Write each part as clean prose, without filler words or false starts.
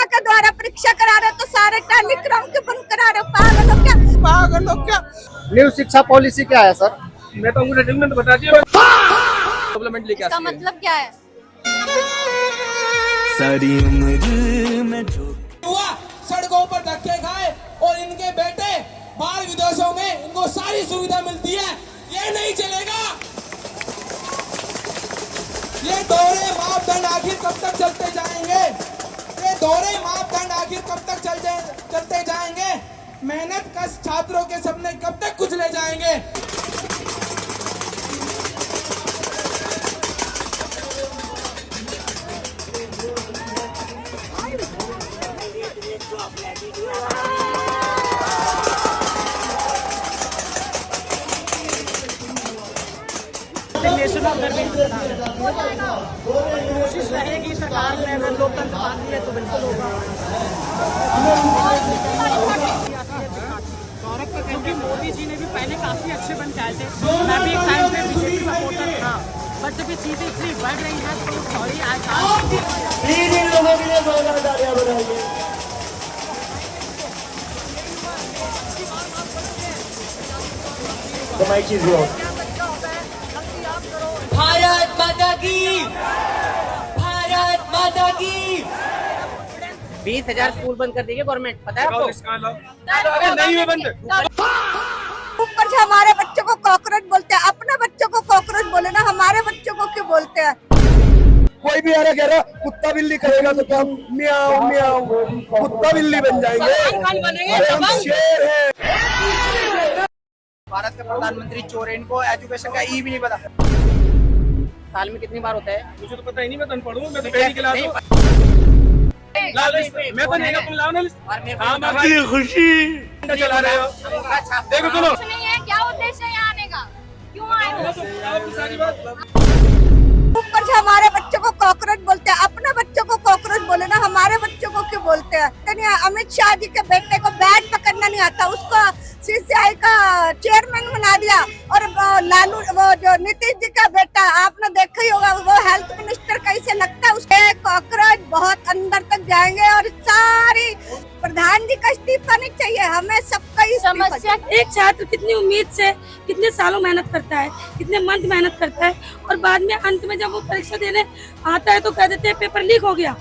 सेना के द्वारा परीक्षा करा रहे तो सारे टेलीग्राम के बंद करा रहे। पागल हो क्या? पागल हो क्या? न्यू शिक्षा पॉलिसी क्या है सर? मैं तो अंग्रेजी में बता दिया। सप्लीमेंट लेके इसका मतलब क्या है? सारी उम्र में हुआ सड़कों पर धक्के खाए और इनके बेटे बाहर विदेशों में इनको सारी सुविधा मिलती है। ये नहीं चलेगा। ये दोहरे मापदंड आखिर कब तक चलते जाएंगे? ये दोहरे मापदंड आखिर कब तक चलते जाएंगे? मेहनत कश छात्रों के सपने कब तक कुचले जाएंगे? कोशिश रहेगी सरकार में, अगर लोकतंत्र माननी है तो बिल्कुल होगा। क्योंकि मोदी जी ने भी पहले काफी अच्छे बन के आए थे। मैं भी एक टाइम पे बीजेपी सपोर्टर था, बट जब ये चीजें इतनी बढ़ रही हैं तो सॉरी आज लोगों के लिए 2000 गाड़ियां बनाइए। कमाई कीजिए। भारत माता की, भारत माता की। 20,000 स्कूल बंद कर देगी गवर्नमेंट, पता है आपको? अरे नहीं हुए बंद। ऊपर से हमारे बच्चों को कॉकरोच बोलते हैं। अपने बच्चों को कॉकरोच बोले ना, हमारे बच्चों को क्यों बोलते हैं? कोई भी कह रहा कुत्ता बिल्ली करेगा तो क्या म्याऊ म्याऊ कुत्ता बिल्ली बन जाएंगे? अरे हम शेर हैं। भारत के प्रधानमंत्री चोर हैं, इनको एजुकेशन का ई भी नहीं पता। साल में कितनी बार होता है? मुझे तो पता ही नहीं, मैं तो अनपढ़ हूँ। मैं तो पहली क्लास हूँ। मैं तो नहीं, तुम लाओ ना लिस्ट। हाँ भाई खुशी चला रहे हो। देखो सुनो, नहीं है क्या उद्देश्य है यहाँ आने का? क्यों आए हो? सारी बात। ऊपर से हमारे बच्चों को कॉकरोच बोलते हैं। अपने बच्चों को कॉकरोच बोले ना, हमारे बच्चों को क्यों बोलते हैं? अमित शाह जी के बेटे को बैट पकड़ना नहीं आता, उसको CCI का चेयरमैन बना दिया। और लालू वो जो नीतीश जी का बेटा, आपने देखा ही होगा, वो हेल्थ मिनिस्टर कैसे लगता है। उसके कॉकरोच बहुत अंदर तक जाएंगे। और सारी प्रधान जी का इस्तीफा नहीं चाहिए, हमें सबका समस्या। एक छात्र कितनी उम्मीद से कितने सालों मेहनत करता है, कितने मंथ मेहनत करता है, और बाद में अंत में जब वो परीक्षा देने आता है तो कह देते हैं पेपर लीक हो गया।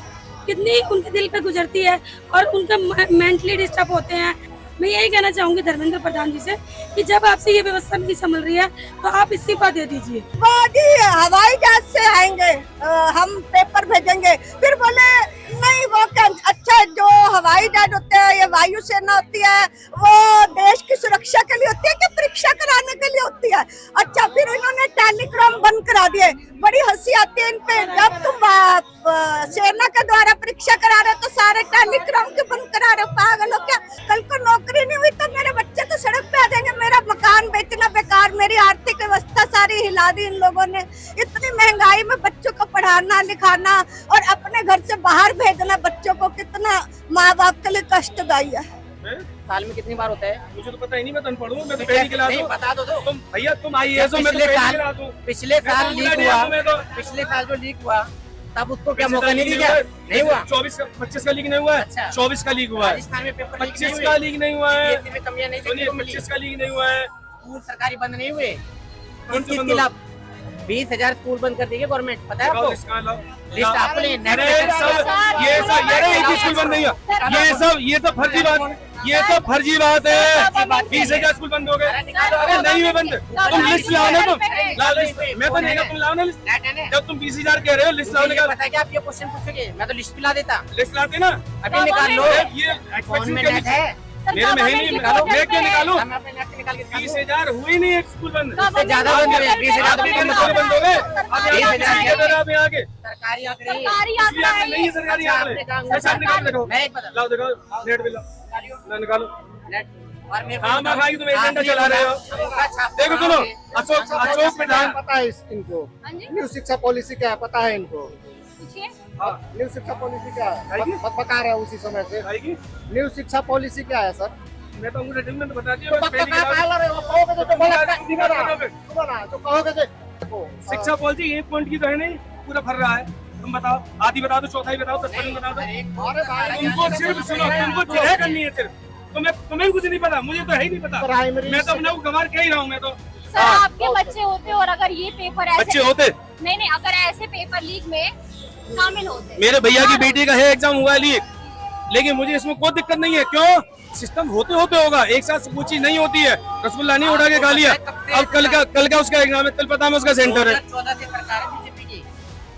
कितनी उनके दिल पे गुजरती है और उनका मेंटली डिस्टर्ब होते हैं। मैं यही कहना चाहूंगी धर्मेंद्र प्रधान जी से कि जब आपसे ये व्यवस्था नहीं संभल रही है तो आप इस्तीफा दे दीजिए। मोदी हवाई जहाज से आएंगे, हम पेपर भेजेंगे। फिर बोले नहीं, वो अच्छा जो हवाई जहाज होते हैं, ये वायुसेना होती है, वो देश की सुरक्षा के लिए होती है कि परीक्षा कराने के लिए होती है? अच्छा, फिर इन्होंने टेलीग्राम बंद करा दिए। बड़ी हंसी आती है इन पे। जब तुम सेना के द्वारा परीक्षा करा रहे तो सारे टेलीग्राम के बंद करा रहे। पागल हो क्या? कल को नौकरी नहीं हुई तो मेरे बच्चे तो सड़क पे आ जाएंगे। मेरा मकान बेचना बेकार, मेरी आर्थिक व्यवस्था सारी हिला दी इन लोगों ने। इतनी महंगाई में बच्चों को पढ़ाना लिखाना और अपने घर से बाहर भेजना बच्चों को, कितना माँ बाप के लिए कष्टदायी है। साल में कितनी बार होता है? मुझे तो पता ही नहीं, मैं तो अनपढ़ हूँ। मैं तो पहली क्लास हूँ। बता दो तो। तुम भैया तुम IAS हो, मैं तो पहली क्लास हूँ। पिछले साल लीक हुआ, पिछले साल जो लीक हुआ तब उसको क्या मौका नहीं दिया? नहीं हुआ। 25 का लीक नहीं हुआ है। अच्छा। 24 का लीक हुआ है। राजस्थान में पेपर 25 का लीक नहीं हुआ है। में कमियां नहीं देखने को मिली। 25 का लीक नहीं हुआ है। स्कूल सरकारी बंद नहीं हुए। कौन से इसके बंद खिलाफ 20,000 स्कूल बंद कर देगी गवर्नमेंट, पता है आपको? लिस्ट आपको ये स्कूल बंद नहीं है। ये सब फर्जी बात, ये तो फर्जी बात है। 20,000 स्कूल बंद हो गए। अरे नहीं हुए बंद। तुम लिस्ट लाओ ना, तुम लाओ लिस्ट। मैं तो नहीं, तुम लाओ ना लिस्ट। जब तुम 20,000 कह रहे हो, लिस्ट लाओ। पता है क्या आप ये क्वेश्चन पूछोगे, मैं तो लिस्ट भी ला देता। लिस्ट लाते ना, अभी निकाल लो। ये फोन में नेट है मेरे में है नहीं। निकालो, मैं क्या निकालूं? हम अपने नेट से निकाल के 20,000 हुए नहीं एक स्कूल बंद। इससे ज्यादा बंद हुए। 20,000 बंद हो गए। अब यहाँ के सरकारी आंकड़े नहीं है। सरकारी आंकड़े ऐसा निकाल देखो। मैं एक बता लाओ देखो, नेट पे लाओ ना, निकालो। और मेरे हाँ भाई तुम एजेंडा चला रहे हो। देखो सुनो, अशोक प्रधान पता है इनको न्यू शिक्षा पॉलिसी क्या है? पता है इनको? न्यू शिक्षा पॉलिसी क्या है? बता रहे हैं उसी समय से। न्यू शिक्षा पॉलिसी क्या है सर? मैं तो अंग्रेजी में बता दिया। कहोगे शिक्षा पॉलिसी एक पॉइंट की तो है नहीं, पूरा भर रहा है। तुम बताओ, आधी बता दो, चौथाई बताओ, 10% बता दो। अरे भाई तुमको सिर्फ सुनो, तुमको जिरह करनी है सिर्फ, तुम्हें कुछ नहीं पता, मुझे तो है ही नहीं पता। प्राइमरी मैं तो अपने को गंवार कह ही रहा हूँ मैं तो। सर आपके बच्चे होते और अगर ये पेपर ऐसे बच्चे होते, नहीं अगर ऐसे पेपर लीक में शामिल होते। मेरे भैया की बेटी का है एग्जाम हुआ है लीक, लेकिन मुझे इसमें कोई दिक्कत नहीं है। क्यों? सिस्टम होते होते होगा, एक साथ वो चीज नहीं होती है। रसगुल्ला नहीं उड़ा के खा लिया, अब कल का उसका एग्जाम है, तिलपता में उसका सेंटर है।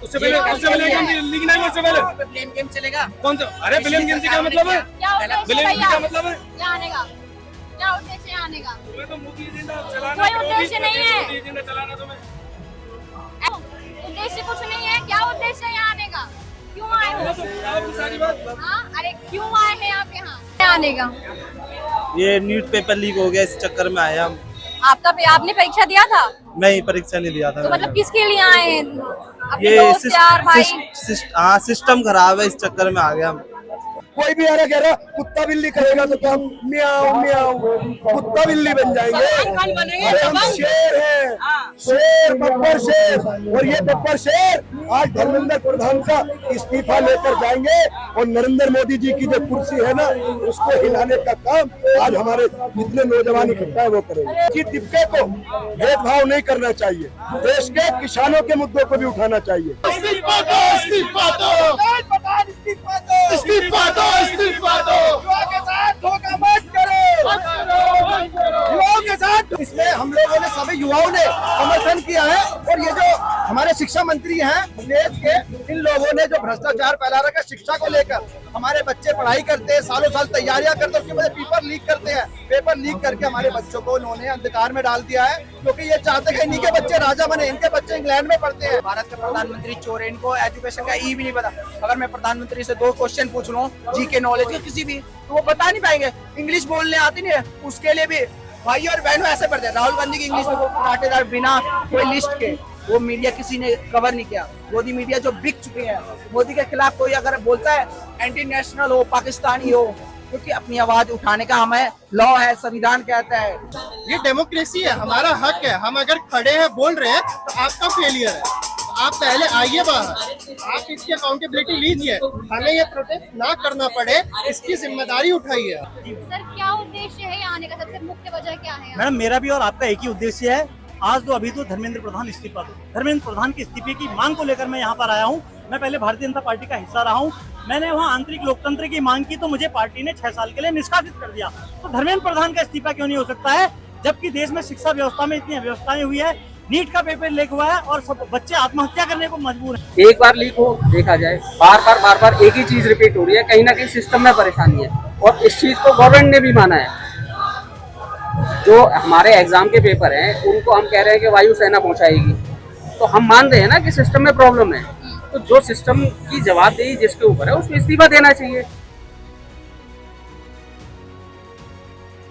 उससे पहले एग्जाम लीक नहीं, उससे पहले ब्लेम गेम चलेगा। कौन सा? अरे ब्लेम गेम से क्या मतलब है? ब्लेम गेम क्या मतलब है? क्या आने का, क्या उद्देश्य आने का? तुम्हें तो मोदी एजेंडा चलाना, कोई उद्देश्य नहीं है। मोदी एजेंडा चलाना तुम्हें। उद्देश्य कुछ नहीं है, क्या उद्देश्य है यहाँ आने का? क्यों आए हो? सारी बात हाँ, अरे क्यों आए हैं आप यहाँ? क्या आने का? ये न्यूज़ पेपर लीक हो गया, इस चक्कर में आया हम। आपने परीक्षा दिया था? नहीं, परीक्षा नहीं दिया था। तो मतलब किसके लिए आए हैं? अपने ये दोस्त यार भाई? सिस्टम खराब है, इस चक्कर में आ गया हम। कोई भी आ रहा कह रहा कुत्ता बिल्ली करेगा तो क्या म्याऊ म्याऊ कुत्ता बिल्ली बन जाएंगे? अरे हम शेर हैं, शेर बब्बर शेर, और ये बब्बर शेर आज धर्मेंद्र प्रधान का इस्तीफा लेकर जाएंगे और नरेंद्र मोदी जी की जो कुर्सी है ना उसको हिलाने का काम आज हमारे जितने नौजवान इकट्ठा है वो करेंगे। कि तिबके को भेदभाव नहीं करना चाहिए, देश के किसानों के मुद्दों को भी उठाना चाहिए। इस्तीफा दो, इस्तीफा दो, इस्तीफा दो, इस्तीफा दो, इस्तीफा दो, युवा के साथ धोखा मत करो, युवाओं के साथ। इसमें हम लोगों ने, सभी युवाओं ने समर्थन किया है, और ये जो हमारे शिक्षा मंत्री हैं देश के, इन लोगों ने जो भ्रष्टाचार फैला रखा है शिक्षा को लेकर, हमारे बच्चे पढ़ाई करते हैं, सालों साल तैयारियां करते हैं, उसके बाद पेपर लीक करते हैं। पेपर लीक करके हमारे बच्चों को उन्होंने अंधकार में डाल दिया है, क्योंकि ये चाहते हैं इन्हीं के बच्चे राजा बने, इनके बच्चे इंग्लैंड में पढ़ते हैं। भारत के प्रधानमंत्री चोर हैं, इनको एजुकेशन का ई भी नहीं पता। अगर मैं प्रधानमंत्री से 2 क्वेश्चन पूछ लूं जी के नॉलेज के किसी भी, तो वो बता नहीं पाएंगे। इंग्लिश बोलने आती नहीं है, उसके लिए भी भाई और बहनों ऐसे पढ़ते हैं। राहुल गांधी की इंग्लिश में काटेदार बिना कोई लिस्ट के, वो मीडिया किसी ने कवर नहीं किया। मोदी मीडिया जो बिक चुकी है, मोदी के खिलाफ कोई अगर बोलता है एंटी नेशनल हो, पाकिस्तानी हो, क्योंकि अपनी आवाज उठाने का हमें लॉ है, संविधान कहता है। ये डेमोक्रेसी है, हमारा हक है। हम अगर खड़े हैं बोल रहे हैं तो आपका फेलियर है। आप पहले आइए बाहर, आप इसकी अकाउंटेबिलिटी लीजिए, हमें ये प्रोटेस्ट ना करना पड़े, इसकी जिम्मेदारी उठाइए। सर क्या उद्देश्य है यहाँ आने का? सबसे मुख्य वजह क्या है? मैडम मेरा भी और आपका एक ही उद्देश्य है। आज तो अभी तो धर्मेंद्र प्रधान इस्तीफा दो, धर्मेंद्र प्रधान के इस्तीफे की मांग को लेकर मैं यहाँ पर आया हूँ। मैं पहले भारतीय जनता पार्टी का हिस्सा रहा हूँ, मैंने वहाँ आंतरिक लोकतंत्र की मांग की तो मुझे पार्टी ने 6 साल के लिए निष्कासित कर दिया। तो धर्मेंद्र प्रधान का इस्तीफा क्यों नहीं हो सकता है, जबकि देश में शिक्षा व्यवस्था में इतनी अव्यवस्थाएं हुई है, नीट का पेपर लीक हुआ है और सब बच्चे आत्महत्या करने को मजबूर हैं। एक बार लीक हो देखा जाए, बार बार एक ही चीज रिपीट हो रही है, कहीं ना कहीं सिस्टम में परेशानी है, और इस चीज को गवर्नमेंट ने भी माना है। जो हमारे एग्जाम के पेपर हैं उनको हम कह रहे हैं कि वायुसेना पहुंचाएगी, तो हम मान रहे हैं ना कि सिस्टम में प्रॉब्लम है। तो जो सिस्टम की जवाबदेही जिसके ऊपर है उसको इस्तीफा देना चाहिए।